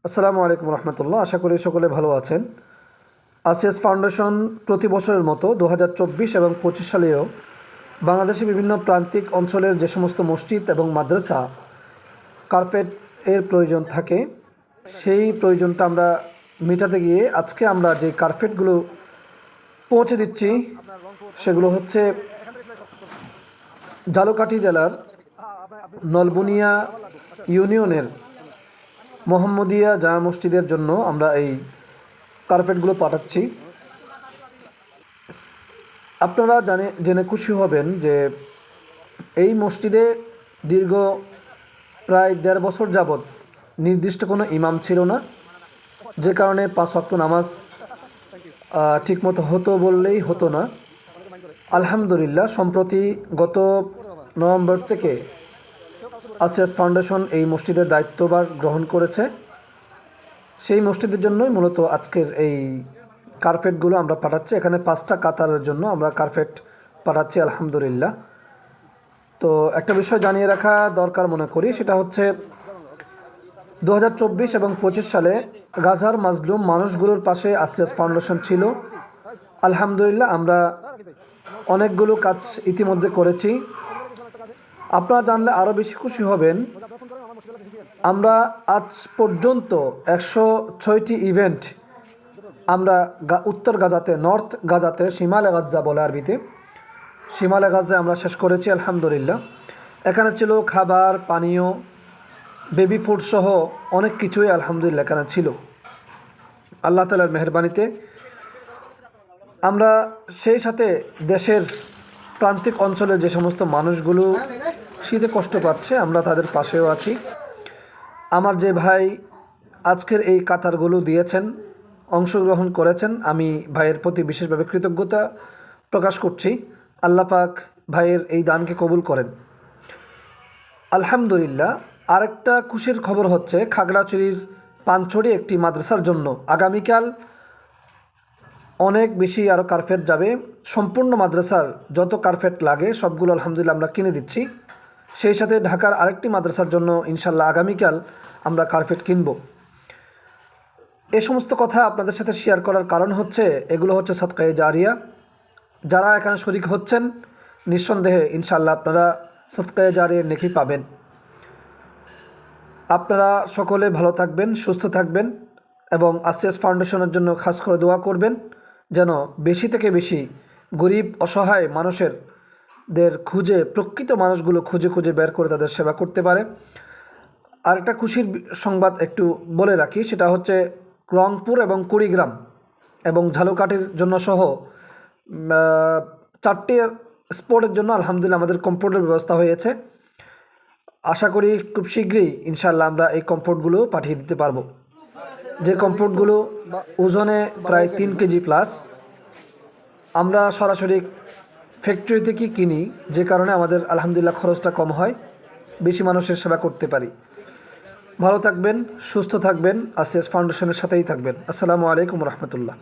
আসসালামু আলাইকুম রহমতুল্লাহ। আশা করি সকলে ভালো আছেন। আসিয়াস ফাউন্ডেশন প্রতি বছরের মতো 2024 এবং 25 সালেও বাংলাদেশের বিভিন্ন প্রান্তিক অঞ্চলের যে সমস্ত মসজিদ এবং মাদ্রাসা কার্পেট এর প্রয়োজন থাকে, সেই প্রয়োজনটা আমরা মেটাতে গিয়ে আজকে আমরা যে কার্পেটগুলো পৌঁছে দিচ্ছি সেগুলো হচ্ছে ঝালকাঠি জেলার নলবুনিয়া ইউনিয়নের মোহাম্মদিয়া জামা মসজিদের জন্য আমরা এই কার্পেটগুলো পাঠাচ্ছি। আপনারা জেনে খুশি হবেন যে এই মসজিদে দীর্ঘ প্রায় 1.5 বছর যাবৎ নির্দিষ্ট কোনো ইমাম ছিল না, যে কারণে 5 ওয়াক্ত নামাজ ঠিকমতো হতো বললেই হতো না। আলহামদুলিল্লাহ, সম্প্রতি গত নভেম্বর থেকে আসিয়াস ফাউন্ডেশন এই মসজিদের দায়িত্বভার গ্রহণ করেছে। সেই মসজিদের জন্যই মূলত আজকের এই কার্পেটগুলো আমরা পাঠাচ্ছি। এখানে 5টা কাতারের জন্য আমরা কার্পেট পাঠাচ্ছি আলহামদুলিল্লাহ। তো একটা বিষয় জানিয়ে রাখা দরকার মনে করি, সেটা হচ্ছে 2024 এবং 25 সালে গাজার মাজলুম মানুষগুলোর পাশে আসিয়াস ফাউন্ডেশন ছিল। আলহামদুলিল্লাহ, আমরা অনেকগুলো কাজ ইতিমধ্যে করেছি। আপনারা জানলে আরও বেশি খুশি হবেন। আমরা আজ পর্যন্ত 106টি ইভেন্ট আমরা উত্তর গাজাতে, নর্থ গাজাতে, শিমালে গাজা বলে আরবিতে, শিমালে গাজায় আমরা শেষ করেছি আলহামদুলিল্লাহ। এখানে ছিল খাবার, পানীয়, বেবি ফুড সহ অনেক কিছুই আলহামদুলিল্লাহ এখানে ছিল। আল্লাহ তাআলার মেহেরবানিতে আমরা সেই সাথে দেশের প্রান্তিক অঞ্চলের যে সমস্ত মানুষগুলো শীতে কষ্ট পাচ্ছে, আমরা তাদের পাশেও আছি। আমার যে ভাই আজকের এই কাতারগুলো দিয়েছেন, অংশগ্রহণ করেছেন, আমি ভাইয়ের প্রতি বিশেষভাবে কৃতজ্ঞতা প্রকাশ করছি। আল্লাহ পাক ভাইয়ের এই দানকে কবুল করেন আলহামদুলিল্লাহ। আরেকটা খুশির খবর হচ্ছে খাগড়াছড়ির পানছড়ি একটি মাদ্রাসার জন্য আগামীকাল অনেক বেশি আরও কার্পেট যাবে। সম্পূর্ণ মাদ্রাসার যত কার্পেট লাগে সবগুলো আলহামদুলিল্লাহ আমরা কিনে দিচ্ছি। সেই সাথে ঢাকার আরেকটি মাদ্রাসার জন্য ইনশাল্লাহ আগামীকাল আমরা কার্পেট কিনব। এ সমস্ত কথা আপনাদের সাথে শেয়ার করার কারণ হচ্ছে এগুলো হচ্ছে সাদকায়ে জারিয়া। যারা এখানে শরীক হচ্ছেন নিঃসন্দেহে ইনশাল্লাহ আপনারা সাদকায়ে জারিয়ার নেকি পাবেন। আপনারা সকলে ভালো থাকবেন, সুস্থ থাকবেন এবং আসিয়াস ফাউন্ডেশনের জন্য খাস করে দোয়া করবেন যেন বেশি থেকে বেশি গরিব অসহায় মানুষদের খুঁজে, প্রকৃত মানুষগুলো খুঁজে খুঁজে বের করে তাদের সেবা করতে পারে। আর একটা খুশির সংবাদ একটু বলে রাখি, সেটা হচ্ছে রংপুর এবং কুড়িগ্রাম এবং ঝালকাঠির জন্য সহ 4টি স্পটের জন্য আলহামদুলিল্লাহ আমাদের কম্পাউন্ডের ব্যবস্থা হয়েছে। আশা করি খুব শীঘ্রই ইনশাল্লাহ আমরা এই কম্পাউন্ডগুলো পাঠিয়ে দিতে পারবো। যে কম্পাউন্ডগুলো ওজনে প্রায় 3 কেজি প্লাস। আমরা সরাসরি ফ্যাক্টরি থেকে কিনি, যে কারণে আমাদের আলহামদুলিল্লাহ খরচটা কম হয়, বেশি মানুষের সেবা করতে পারি। ভালো থাকবেন, সুস্থ থাকবেন, আসিয়াস ফাউন্ডেশনের সাথেই থাকবেন। আসসালামু আলাইকুম রহমতুল্লাহ।